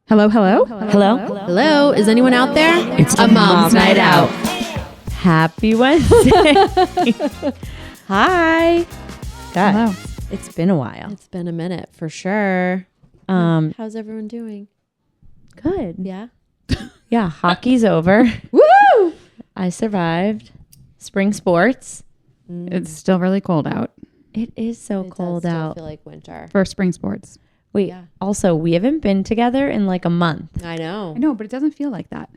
Hello, hello? Hello? Hello? Is anyone out there? It's a mom's night out. Happy Wednesday. Hi. God, Hello. it's been a while. It's been a minute for sure. How's everyone doing? Good. Yeah. Yeah, hockey's over. Woo! I survived. Spring sports. It's still really cold out It is so It cold does still out. feel like winter. for spring sports. Wait, Yeah. also, we haven't been together in like a month. I know. I know, but it doesn't feel like that.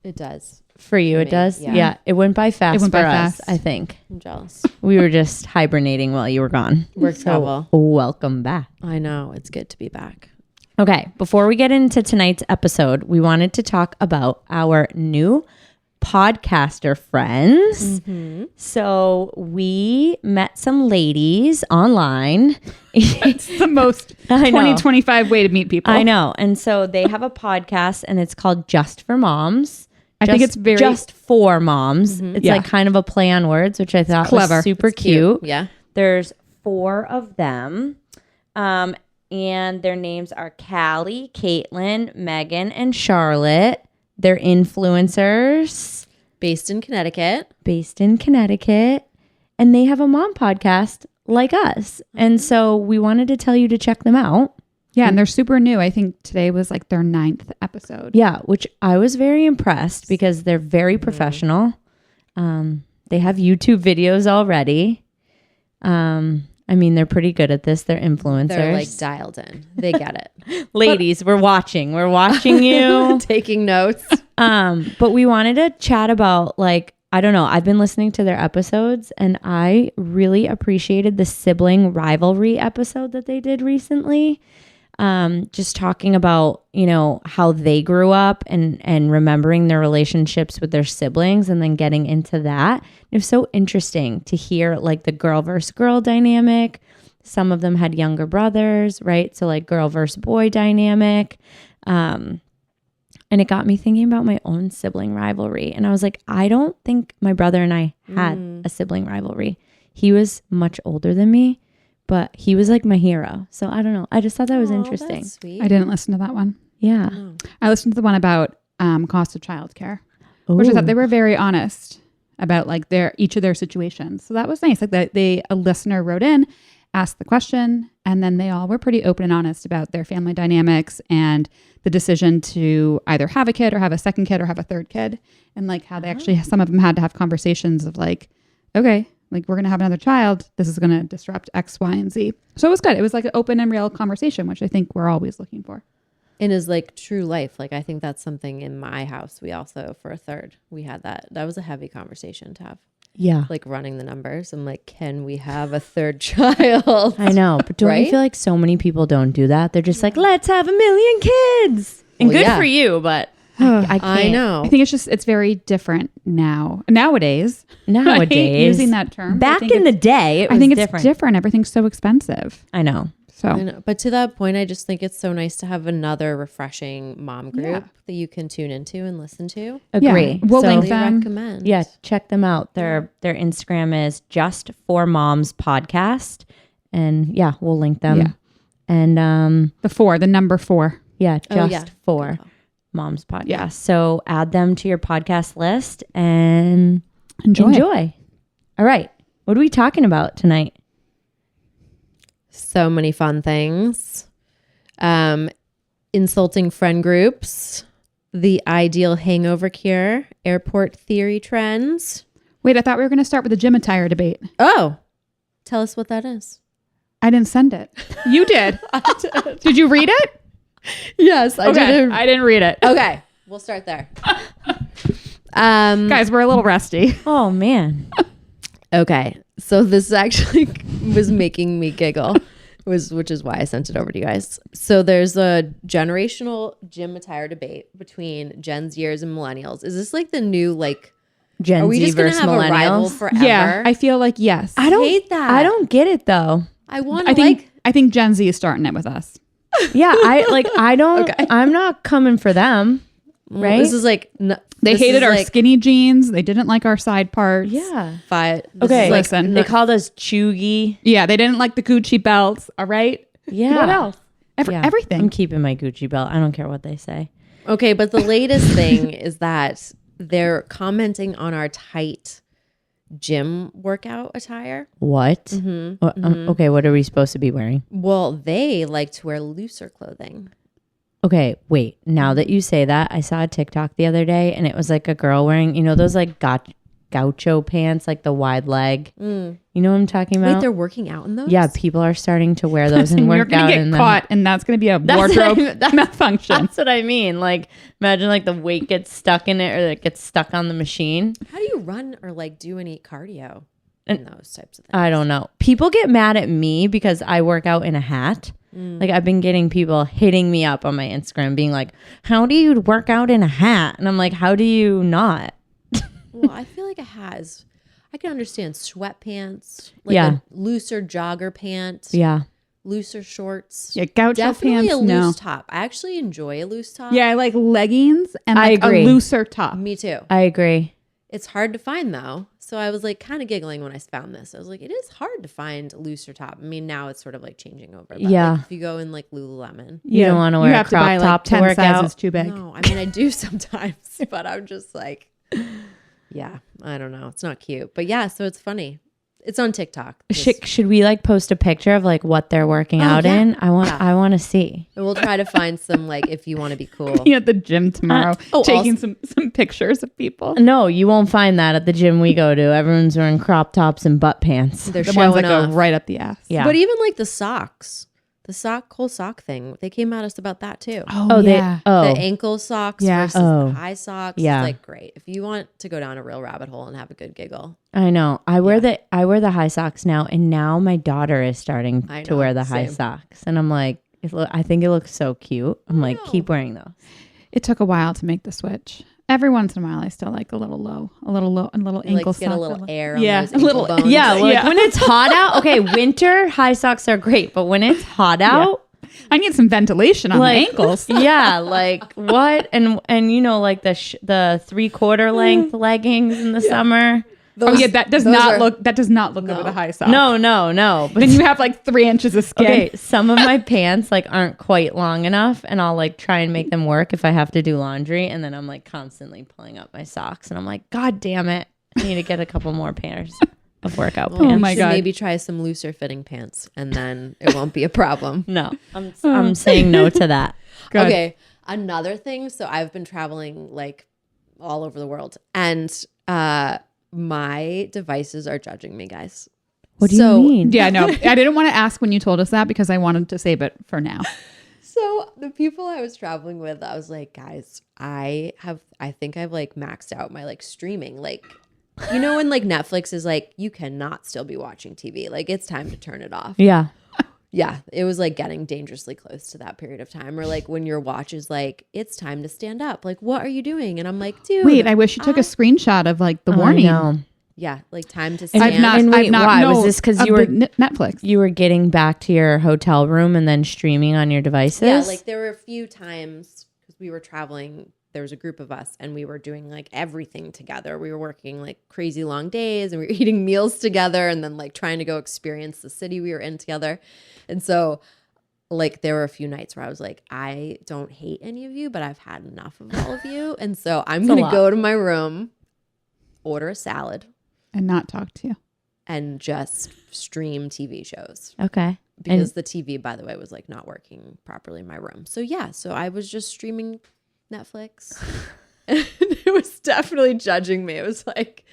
It does. For you, For it me, does? yeah. Yeah, it went by fast It went for by us, fast. I think. I'm jealous. We were just hibernating while you were gone. We're So, trouble. welcome back. I know. It's good to be back. Okay, before we get into tonight's episode, we wanted to talk about our new podcaster friends. So we met some ladies online. It's the most I know. 2025 way to meet people. I know. And so they have a podcast and it's called Just for Moms. I think it's very Just for moms. It's Yeah. like kind of a play on words, which I thought clever. was super It's cute. Yeah. There's 4 of them. And their names are Callie, Caitlin, Megan, and Charlotte. They're influencers Based in Connecticut. based in Connecticut. And they have a mom podcast like us. And so we wanted to tell you to check them out. Yeah, and they're super new. I think today was like their 9th episode. Yeah, which I was very impressed because they're very professional. They have YouTube videos already. I mean, they're pretty good at this. They're influencers. They're like dialed in. They get it. Ladies, we're watching. We're watching you. Taking notes. But we wanted to chat about, like, I don't know. I've been listening to their episodes and I really appreciated the sibling rivalry episode that they did recently. Just talking about, you know, how they grew up and remembering their relationships with their siblings and then getting into that. It was so interesting to hear like the girl versus girl dynamic. Some of them had younger brothers, right? So like girl versus boy dynamic. And it got me thinking about my own sibling rivalry. And I was like, I don't think my brother and I had a sibling rivalry. He was much older than me, but he was like my hero. So I don't know. I just thought that was interesting. That's sweet. I didn't listen to that one. Yeah. I listened to the one about cost of childcare, which I thought they were very honest about like each of their situations. So that was nice. Like a listener wrote in, asked the question, and then they all were pretty open and honest about their family dynamics and the decision to either have a kid or have a second kid or have a third kid. And like how they actually, some of them had to have conversations of like, okay, like we're going to have another child. This is going to disrupt X, Y, and Z. So it was good. It was like an open and real conversation, which I think we're always looking for. And is like true life. Like I think that's something in my house. We also, for a third, we had that. That was a heavy conversation to have. Yeah. Like running the numbers. I'm like, can we have a third child? I know. But don't you Right? feel like so many people don't do that? They're just like, let's have 1 million kids. And Well, good yeah. for you, but I can't. I know. I think it's very different nowadays. I hate Nowadays. using that term. Back in the day, it was I think it's different. different. Everything's so expensive. I know. So I know. But to that point, I just think it's so nice to have another refreshing mom group Yeah. that you can tune into and listen to. Agree. We'll So- link They them. recommend. Yeah, check them out. Their Instagram is Just for Moms Podcast. And yeah, we'll link them. Yeah. And The number 4. yeah, Just Oh, yeah. for Good call. Moms Podcast. Yeah. So add them to your podcast list and Enjoy. All right. What are we talking about tonight? So many fun things. Insulting friend groups. The ideal hangover cure. Airport theory trends. Wait, I thought we were going to start with the gym attire debate. Oh, tell us what that is. I didn't send it. You did. Did you read it? Yes, I did. I didn't read it. Okay, we'll start there. Guys, we're a little rusty. Oh, man. Okay, so this actually was making me giggle, which is why I sent it over to you guys. So there's a generational gym attire debate between Gen Zers and millennials. Is this like the new like? Gen Are we Z just gonna versus have a rival millennials. forever? Yeah, I feel like yes. I don't hate that. I don't get it though. I want I to think like. I think Gen Z is starting it with us. Yeah, I don't. Okay. I'm not coming for them. Right? This is like They this hated is our like skinny jeans. They didn't like our side parts. Yeah. this Okay. is like Listen. They called us chuggy. Yeah, they didn't like the Gucci belts. All right. Yeah. What else? Everything. I'm keeping my Gucci belt. I don't care what they say. Okay, but the latest thing is that they're commenting on our tight gym workout attire. What? Okay, what are we supposed to be wearing? Well, they like to wear looser clothing. Okay, wait. Now that you say that, I saw a TikTok the other day and it was like a girl wearing, those like gaucho pants, like the wide leg. You know what I'm talking about? Wait, they're working out in those? Yeah, people are starting to wear those and work out in them. You're going to get caught and that's going to be a wardrobe malfunction. That's what I mean. Like, imagine like the weight gets stuck in it or it gets stuck on the machine. How do you run or like do any cardio in those types of things? I don't know. People get mad at me because I work out in a hat. Like I've been getting people hitting me up on my Instagram being like, how do you work out in a hat? And I'm like, how do you not? Well, I feel like a hat is, I can understand sweatpants, like a looser jogger pant. Yeah. Looser shorts. Yeah, gaucho Definitely pants, a loose no. top. I actually enjoy a loose top. Yeah, I like leggings and I like agree. a looser top. Me too. I agree. It's hard to find though. So I was like kind of giggling when I found this. I was like, it is hard to find a looser top. I mean, now it's sort of like changing over. But Yeah. like, if you go in like Lululemon. You don't want to wear a crop buy top to 10 work sizes out. too big. No, I mean, I do sometimes, but I'm just like, yeah, I don't know. It's not cute. But yeah, so it's funny. It's on TikTok. Should we like post a picture of like what they're working out yeah. in? I want to see. And we'll try to find some like if you want to be cool. You at the gym tomorrow, taking also- some pictures of people. No, you won't find that at the gym we go to. Everyone's wearing crop tops and butt pants. They're The ones showing that off. go right up the ass. Yeah. But even like the socks, the whole sock thing, they came at us about that too. Oh, yeah. The ankle socks Yeah. versus the high socks. Yeah. It's like great. If you want to go down a real rabbit hole and have a good giggle. I know. I wear the high socks now, and now my daughter is starting I to know, wear the high same. socks, and I'm like, I think it looks so cute. I'm like, know. keep wearing those. It took a while to make the switch. Every once in a while, I still like a little low, and a little You ankle like get a sock. little air on Yeah, those a ankle little- bones. Yeah, like when it's hot out. Okay, winter high socks are great, but when it's hot out, I need some ventilation on like my ankles. yeah, like what? And like the 3/4 length leggings in the summer. That does not look over the high sock. No. But Then you have like 3 inches of skin. okay, some of my pants like aren't quite long enough, and I'll like try and make them work if I have to do laundry, and then I'm like constantly pulling up my socks, and I'm like, God damn it, I need to get a couple more pairs of workout Well, pants. you my should God. Maybe try some looser fitting pants and then it won't be a problem. No, I'm saying no to that. Good. Okay. Another thing. So I've been traveling like all over the world and my devices are judging me, guys. What do you mean? Yeah, no, I didn't want to ask when you told us that because I wanted to save it for now. So the people I was traveling with, I was like, guys, I think I've like maxed out my like streaming. Like, you know, when like Netflix is like, you cannot still be watching TV. Like it's time to turn it off. Yeah. Yeah. It was like getting dangerously close to that period of time. Or like when your watch is like, it's time to stand up. Like, what are you doing? And I'm like, dude. Wait, I wish you took a screenshot of like the warning. No. Yeah. Like time to stand. wait, why? Was no, this 'cause of you were- the Netflix? You were getting back to your hotel room and then streaming on your devices? Yeah, like there were a few times because we were traveling. There was a group of us and we were doing like everything together. We were working like crazy long days and we were eating meals together and then like trying to go experience the city we were in together. And so like there were a few nights where I was like, I don't hate any of you, but I've had enough of all of you. And so I'm going to go to my room, order a salad And not talk to you. and just stream TV shows. Okay. Because the TV, by the way, was like not working properly in my room. So yeah, so I was just streaming Netflix. And it was definitely judging me. It was like,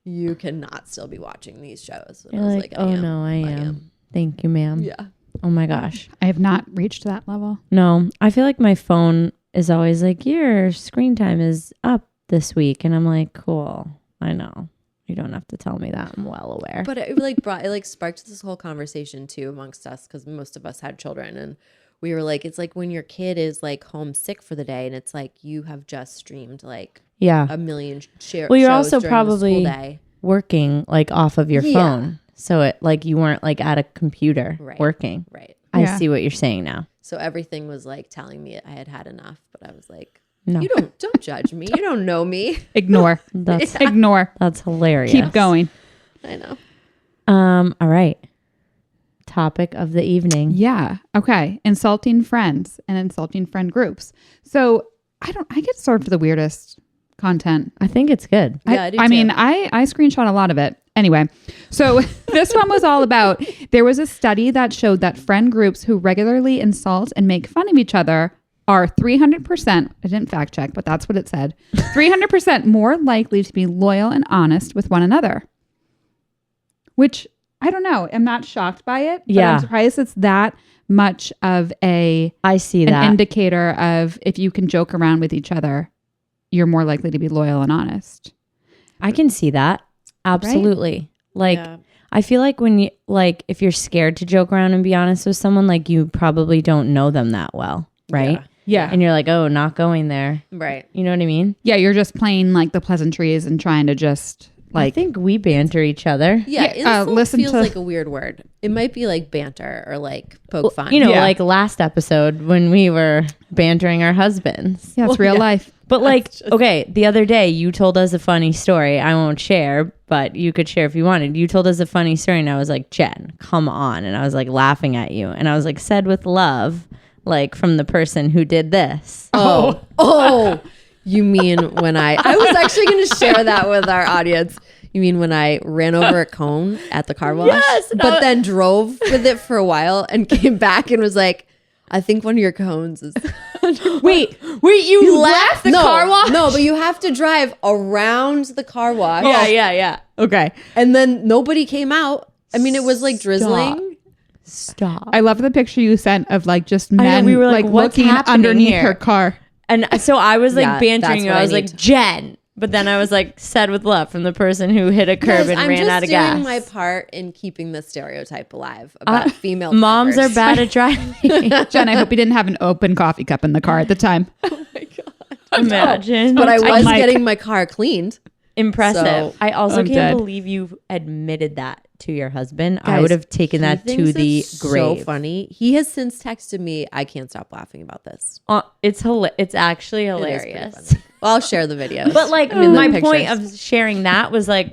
you cannot still be watching these shows. And You're I was like, I am. Thank you, ma'am. Yeah. Oh my gosh. I have not reached that level. No, I feel like my phone is always like, your screen time is up this week. And I'm like, cool. I know. You don't have to tell me that. I'm well aware. But it sparked this whole conversation too amongst us because most of us had children. And we were like, it's like when your kid is like homesick for the day and it's like you have just streamed like yeah. a million shows. Well, you're also during the probably school day. working like off of your Yeah. phone. So it like you weren't like at a computer working. Right. I Yeah. see what you're saying now. So everything was like telling me I had had enough, but I was like, No. you don't judge me. You don't know me. Ignore. That's Ignore. that's hilarious. Keep going. I know. All right. topic of the evening. Yeah. Okay. Insulting friends and insulting friend groups. So I get served the weirdest content. I think it's good. Yeah, I do I too. mean, I screenshot a lot of it. Anyway, so this one was all about, there was a study that showed that friend groups who regularly insult and make fun of each other are 300%, I didn't fact check, but that's what it said, 300% more likely to be loyal and honest with one another. Which, I don't know, I'm not shocked by it, but Yeah. I'm surprised it's that much of I see an that. indicator of if you can joke around with each other, you're more likely to be loyal and honest. I can see that. Absolutely. Like, Yeah. I feel like when you, like, if you're scared to joke around and be honest with someone, like, you probably don't know them that well, right? Yeah. And you're like, oh, not going there. Right. You know what I mean? Yeah, you're just playing like the pleasantries and trying to just I like, think we banter each other. Yeah, Yeah, insult listen feels to- like a weird word. It might be like banter or like poke fun. You know, Yeah. like last episode when we were bantering our husbands. yeah, it's real life. But like, okay, the other day you told us a funny story. I won't share, but you could share if you wanted. You told us a funny story and I was like, Jen, come on. And I was like laughing at you. And I was like, said with love, like from the person who did this. Oh, you mean when I was actually going to share that with our audience. You mean when I ran over a cone at the car wash, Yes, but then drove with it for a while and came back and was like, I think one of your cones is. Wait, you left the car wash? No, but you have to drive around the car wash. Yeah. Okay. And then nobody came out. I mean, it was like drizzling. Stop. I love the picture you sent of like just know, men we were like, what's looking happening underneath here? her car. And so I was like Yeah, bantering that's you. what I I was need like, to- Jen. But then I was like, said with love from the person who hit a curb Guys, and I'm ran just out of doing gas. my part in keeping the stereotype alive about female Moms drivers. are bad at driving. Jen, I hope you didn't have an open coffee cup in the car at the time. Imagine. But I was Mike. getting my car cleaned. Impressive. So, I also I'm can't dead. believe you admitted that to your husband. I Guys, would have taken he that to thinks the it's grave. So funny. He has since texted me, I can't stop laughing about this. It's actually It is pretty hilarious. funny. Well, I'll share the videos. But like I mean, the my point pictures. of sharing that was like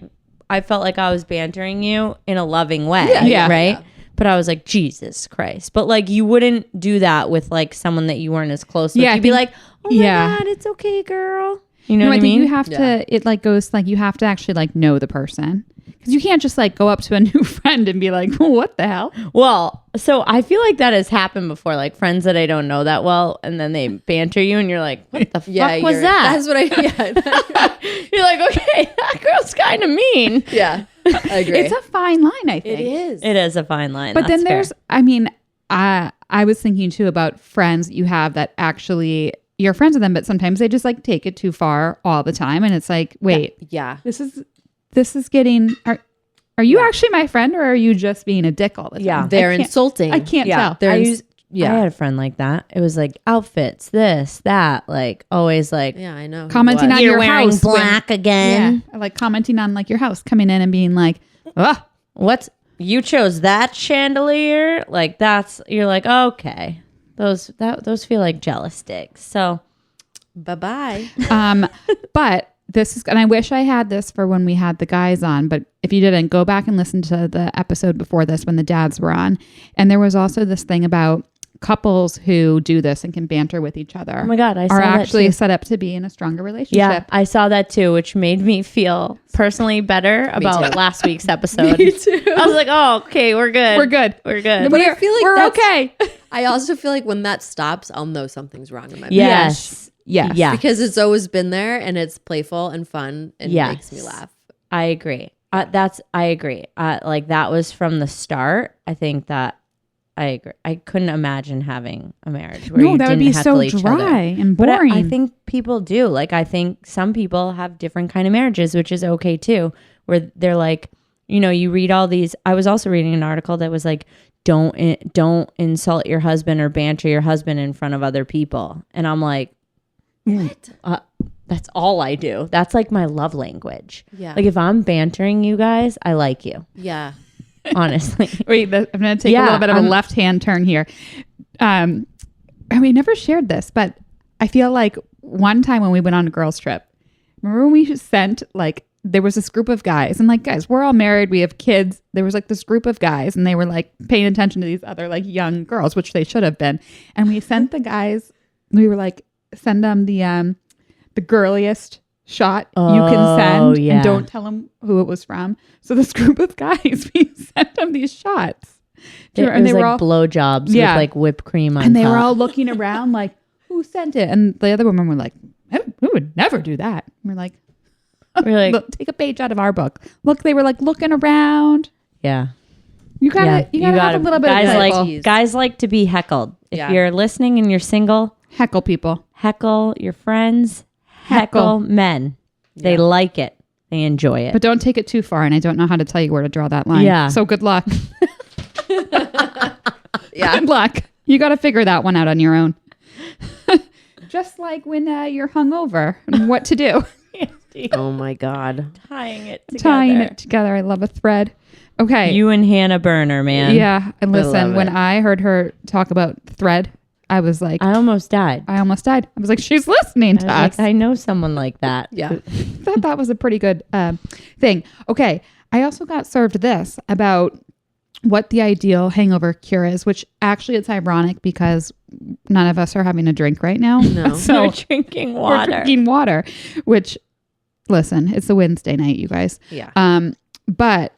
I felt like I was bantering you in a loving way. Yeah. Right. Yeah. But I was like, Jesus Christ. But like you wouldn't do that with like someone that you weren't as close with. Yeah, I You'd be think- like, oh my yeah. God, it's okay, girl. You know No, what I I think mean? you have to, it like goes like, you have to actually like know the person. Because you can't just like go up to a new friend and be like, well, what the hell? Well, so I feel like that has happened before, like friends that I don't know that well, and then they banter you, and you're like, "What the fuck was that?" That's what I. Yeah, You're like, "Okay, that girl's kind of mean." yeah. I agree. It's a fine line, I think. it is. It is a fine line, But then that's fair. there's, I mean, I was thinking too about friends that you have that actually, you're friends with them, but sometimes they just like take it too far all the time. And it's like, wait, Yeah. this is getting, are you actually my friend or are you just being a dick all the time? Yeah. They're I can't- insulting. I can't tell. They're I ins- used- yeah. I had a friend like that. It was like outfits, this, that, like always like Yeah, I know. Commenting What? on you're your wearing house when- black again. Yeah. Like commenting on like your house, coming in and being like, oh, What's you chose that chandelier? Like that's you're like, okay. Those feel like jealous sticks. So Bye-bye. but this is, and I wish I had this for when we had the guys on, but if you didn't, go back and listen to the episode before this when the dads were on. And there was also this thing about couples who do this and can banter with each other. oh my God, I saw are that actually too. set up to be in a stronger relationship. Yeah, I saw that too, which made me feel personally better about too. last week's episode. Me too. I was like, oh, okay, we're good. We're good. We're good. But I feel like we're that's- okay. I also feel like when that stops, I'll know something's wrong in my Yes. Yes. Yeah. because it's always been there and it's playful and fun and Yes. makes me laugh. I agree. I agree. Like that was from the start. I think that I agree. I couldn't imagine having a marriage where No, you that would didn't be have so to each dry other. and But boring. I think people do. Like I think some people have different kind of marriages, which is okay too, where they're like, you know, you read all these. I was also reading an article that was like, don't insult your husband or banter your husband in front of other people. And I'm like, What? that's all I do. That's like my love language. Yeah. Like if I'm bantering you guys, I like you. Yeah. Honestly. Wait, I'm going to take a Yeah, little bit of a I'm- left-hand turn here. And we never shared this, but I feel like one time when we went on a girls trip, remember when we sent like there was this group of guys, and like, guys, we're all married, we have kids. There was like this group of guys, and they were like paying attention to these other like young girls, which they should have been. And we sent the guys, we were like, send them the girliest shot you can send, and don't tell them who it was from. So this group of guys, we sent them these shots. And they were like blowjobs with like whipped cream on and they top. were all looking around like, who sent it? And the other women were like, we would never do that. And we're like, look, take a page out of our book. Look, they were like looking around. Yeah. You gotta have a little bit guys of heckle. Guys like to be heckled. If you're listening and you're single, heckle people. Heckle your friends. Heckle men. They like it. They enjoy it. But don't take it too far. And I don't know how to tell you where to draw that line. Yeah. So good luck. Yeah. Good luck. You got to figure that one out on your own. Just like when you're hungover and what to do. Oh my God. Tying it together. I love a thread. Okay. You and Hannah Burner, man. Yeah. And listen, when I heard her talk about thread, I was like, I almost died. I was like, she's listening to us. I know someone like that. Yeah. Thought that was a pretty good thing. Okay. I also got served this about what the ideal hangover cure is, which actually it's ironic because none of us are having a drink right now. No. So we're drinking water. We're drinking water, which, listen, it's a Wednesday night, you guys. Yeah. But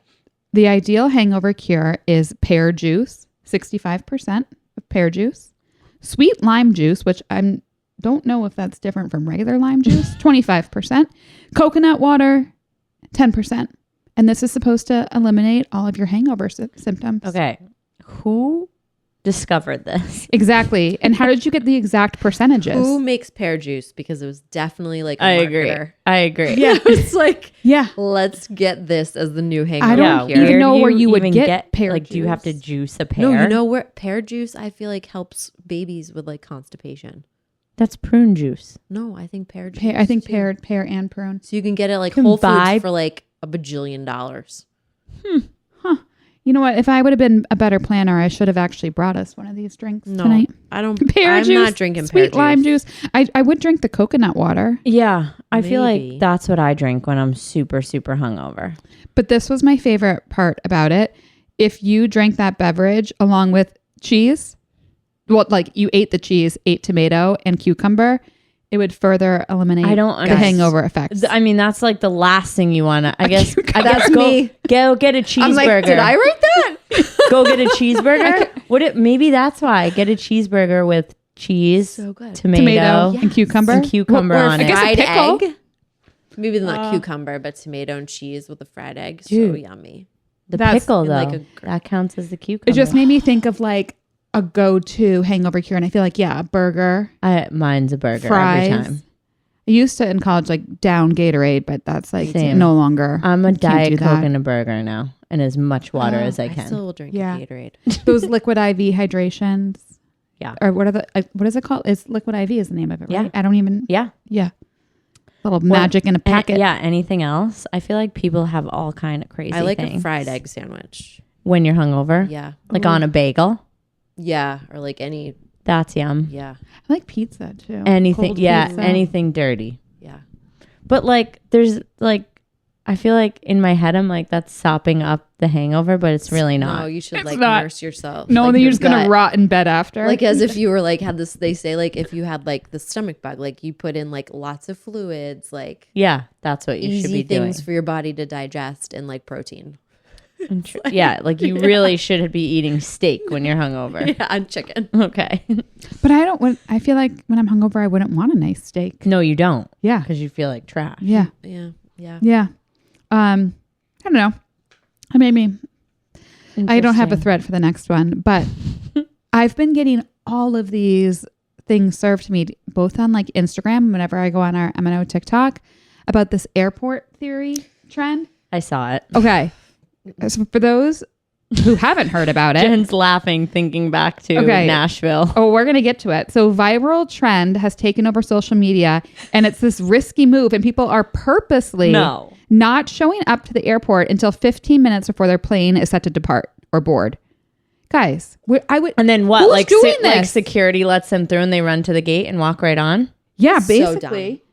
the ideal hangover cure is pear juice, 65% of pear juice, sweet lime juice, which I don't know if that's different from regular lime juice, 25%, coconut water, 10%. And this is supposed to eliminate all of your hangover symptoms. Okay. Who discovered this? Exactly. And how did you get the exact percentages? Who makes pear juice? Because it was definitely like a marketer. I agree. Yeah. It's like, yeah. let's get this as the new hangover I don't cure. even know where you would even get pear like, juice. do you have to juice a pear? No, you know where pear juice I feel like helps babies with like constipation. That's prune juice. No, I think pear juice. I think too. pear and prune. So you can get it like Can Whole buy- Foods for like $1 bajillion. You know what? If I would have been a better planner, I should have actually brought us one of these drinks tonight. I don't. Pear I'm juice, not drinking sweet pear lime juice. I would drink the coconut water. Yeah. I feel Maybe. like that's what I drink when I'm super, super hungover. But this was my favorite part about it. If you drank that beverage along with cheese, well, like you ate the cheese, ate tomato and cucumber, it would further eliminate the hangover effects. I mean, that's like the last thing you want to, I guess That's me. Go get a cheeseburger. I'm like, did I write that? Go get a cheeseburger. Maybe that's why. Get a cheeseburger with cheese, So good. Tomato tomato and cucumber. and cucumber Or on I it. guess a Fried pickle. egg. Maybe not cucumber, but tomato and cheese with a fried egg. So Dude. yummy. The That's pickle in though, like that counts as the cucumber. It just made me think of like a go-to hangover cure. And I feel like, yeah, a burger, mine's a burger fries. every time. I used to in college like down Gatorade, but that's like Same. no longer. I'm a You can't do Diet Coke that. and a burger now, and as much water as I I can. still will drink Yeah. a Gatorade. Those liquid IV hydrations. Yeah. Or what is it called? It's liquid IV is the name of it, right? Yeah. I don't even. Yeah. Yeah. Little magic in a packet. Yeah. Anything else? I feel like people have all kind of crazy I like things a fried egg sandwich. when you're hungover. Yeah. Like on a bagel. Yeah. Or like any. That's yum. Yeah. I like pizza too. Anything. Cold Yeah. pizza. Anything dirty. Yeah. But like, there's like, I feel like in my head, I'm like, that's sopping up the hangover, but it's really not. No, you should It's like not. nurse yourself. No, like then your you're just gonna gut. rot in bed after. Like as if you were like had this. They say like if you had like the stomach bug, like you put in like lots of fluids, like Yeah. That's what you should easy be doing. things for your body to digest and like protein. Yeah. Like you really should be eating steak when you're hungover. Yeah, and chicken. Okay. but I feel like when I'm hungover, I wouldn't want a nice steak. No, you don't. Yeah. Because you feel like trash. Yeah. Yeah. Yeah. Yeah. I don't know. I mean, I don't have a Interesting. thread for the next one, but I've been getting all of these things served to me both on like Instagram whenever I go on our MNO TikTok about this airport theory trend. I saw it. Okay. So for those who haven't heard about it, Jen's laughing, thinking back to Okay. Nashville. oh, we're going to get to it. So viral trend has taken over social media and it's this risky move and people are purposely not showing up to the airport until 15 minutes before their plane is set to depart or board. Guys, I would. And then what? Who's Like, doing like this? security lets them through and they run to the gate and walk right on? Yeah, So basically.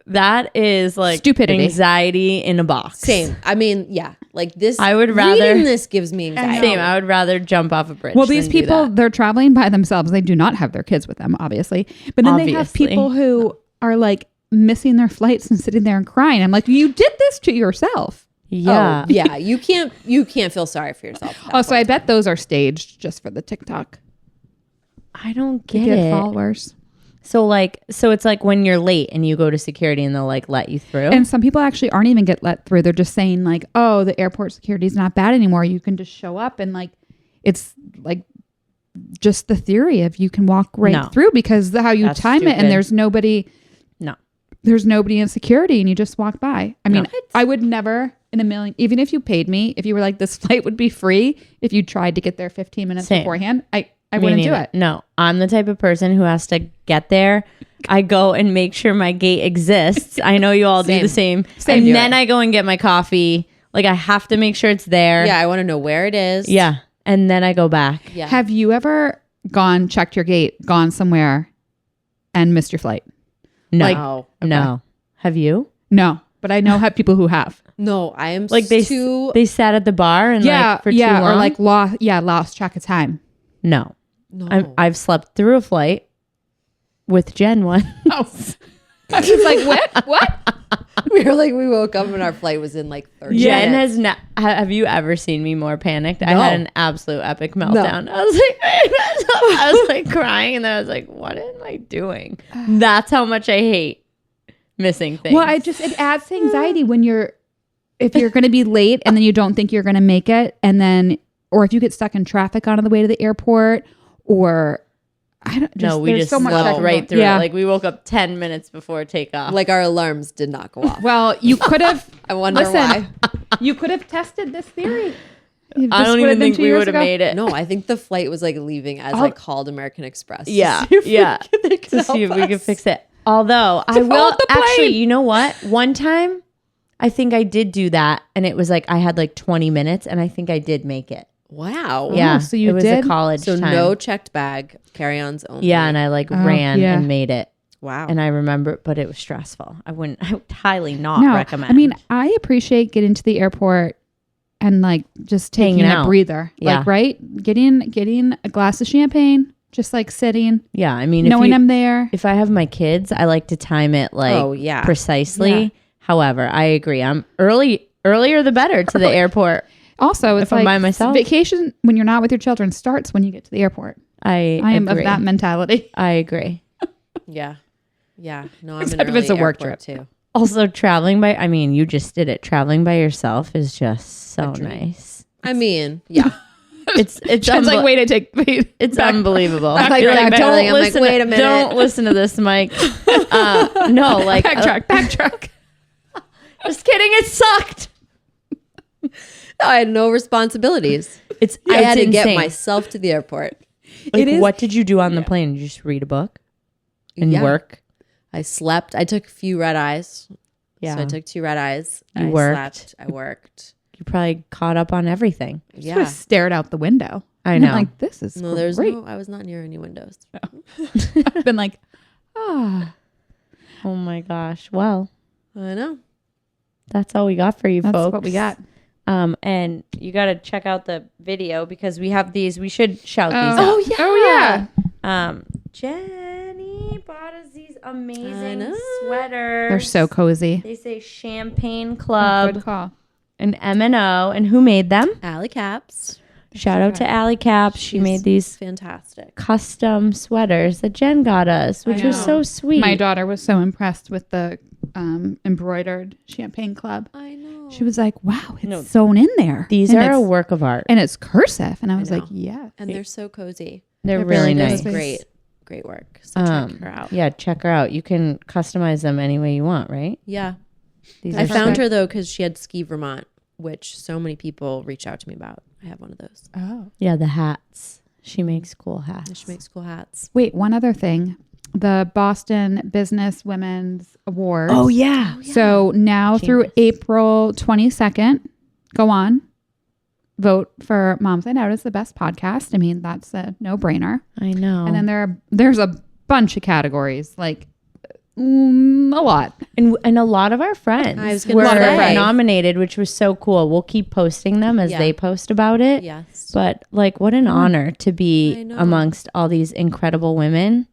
That is like Stupidity. anxiety in a box. Same. I mean, yeah. Like this. I would rather- reading this gives me anxiety. Same. I would rather jump off a bridge. Well, these than do people, that. they're traveling by themselves. They do not have their kids with them, obviously. But then they have Obviously. people who are like missing their flights and sitting there and crying. I'm like, you did this to yourself. Yeah. Oh, yeah. You can't feel sorry for yourself. at that Oh, so I point. bet those are staged just for the TikTok. I don't To get get it. followers. So it's like when you're late and you go to security and they'll like let you through. And some people actually aren't even get let through. They're just saying like, oh, the airport security is not bad anymore. You can just show up and like, it's like just the theory of you can walk right No. through because how you That's time it stupid. and there's nobody in security and you just walk by. I mean, I would never in a million, even if you paid me, if you were like, this flight would be free if you tried to get there 15 minutes Same. beforehand, I Me wouldn't do neither. it. No, I'm the type of person who has to get there. I go and make sure my gate exists. I know you all do the same. Same. And then I go and get my coffee. Like I have to make sure it's there. Yeah, I want to know where it is. Yeah. And then I go back. Yeah. Have you ever checked your gate, gone somewhere and missed your flight? No. Like- Wow. No. Have you? No, but I know have people who have. No, I am Like they sat at the bar and like for too long? or like lost track of time. No. No. I've slept through a flight with Jen once. Oh, I was like, what? we woke up and our flight was in like 30 Jen minutes. has not. Have you ever seen me more panicked? I No. had an absolute epic meltdown. I was like, I was like crying, and then I was like, what am I doing? That's how much I hate missing things. Well, it adds to anxiety if you're going to be late and then you don't think you're going to make it, and then or if you get stuck in traffic on the way to the airport, or I don't. we there's just so much slept that- right through Yeah. it. Like we woke up 10 minutes before takeoff. Like our alarms did not go off. Well, you could have. I wonder why. You could have tested this theory. I don't even think we would have made it. No, I think the flight was like leaving as I called American Express. Yeah, To see if they could to see if help we could us. fix it. Although I fill will up the plane. actually, you know what? One time, I think I did do that, and it was like I had like 20 minutes, and I think I did make it. Wow. Yeah, so you it was did? a college So time. no checked bag, carry-ons only. Yeah, and I like ran yeah. and made it, Wow. and I remember, but it was stressful. I would highly not recommend. I mean, I appreciate getting to the airport and like just taking Hanging a out. breather. Yeah. Like, right? Getting a glass of champagne, just like sitting, yeah, I mean, knowing I'm there. if I have my kids, I like to time it like Oh, yeah. precisely. Yeah. However, I agree. I'm earlier the better to the airport. Also, it's If I'm like by myself. vacation when you're not with your children starts when you get to the airport. I am agree. of that mentality. I agree. Yeah. Yeah. No, I'm Except an if it's early a work airport trip. too. Also, traveling by, I mean, you just did it. Traveling by yourself is just so dream. nice. I mean, yeah. It's It's like, wait, it's unbellible. Like, You're backpedaling. don't I'm like, listen wait a minute. Don't listen to this, Mike. No, like backtrack. just kidding. It sucked. I had no responsibilities. I had to get myself to the airport. Like, It is- what did you do on the plane? Did you just read a book and Yeah. work? I slept. I took a few red eyes. Yeah. So I took 2 red eyes. You I worked. slept. I worked. You probably caught up on everything. Yeah. Yeah. Stared out the window. I And I'm know. like, this is No, there's great. no. I was not near any windows. I've been like, ah, Oh my gosh. Well, I know. that's all we got for you that's folks. what we got. And you got to check out the video because we have these. We should shout these out. Oh yeah. Jenny bought us these I amazing know. sweaters. They're so cozy. They say Champagne Club Good call. and MNO. And who made them? Alley Caps. Shout out to Allie Caps. She She's made these fantastic. custom sweaters that Jen got us, which was know. so sweet. My daughter was so impressed with the embroidered Champagne Club. I know. She was like, wow, it's sewn in there. These And are a it's- work of art. and it's cursive. And I was know. like, yeah. And they're so cozy. They're they're really very nice. good. Great. Great work. So check her out. Yeah, check her out. You can customize them any way you want, right? Yeah. These I are found perfect. her though because she had Ski Vermont, which so many people reach out to me about. I have one of those. Oh. Yeah, the hats. She makes cool hats. She makes cool hats. Wait, one other thing. The Boston Business Women's Awards. Oh yeah. So now through April 22nd, go on, vote for Moms I Notice, the best podcast. I mean, that's a no-brainer. I know. And then there's a bunch of categories, like a lot. And a lot of our friends gonna were say. nominated, which was so cool. We'll keep posting them as they post about it. Yes. But like, what an honor to I be know. amongst all these incredible women.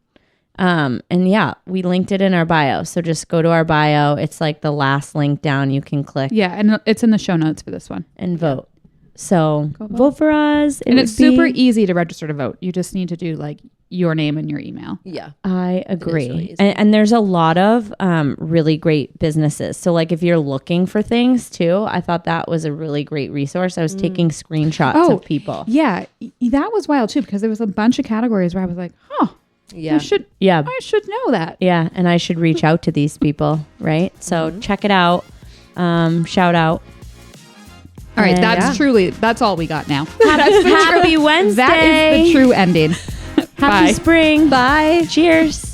And yeah, we linked it in our bio. So just go to our bio. It's like the last link down. You can click Yeah, and it's in the show notes for this one. and vote. So Go vote for us. And it's super easy to register to vote. You just need to do like your name and your email. Yeah. I agree. really easy. And there's a lot of really great businesses. So like if you're looking for things too, I thought that was a really great resource. I was taking screenshots of people. Yeah, that was wild too because there was a bunch of categories where I was like, huh, Yeah. I should know that. Yeah. And I should reach out to these people, right? So check it out. Shout out. All right, And that's all we got now. Happy Wednesday. That is the true ending. Happy Bye. spring. Bye. Cheers.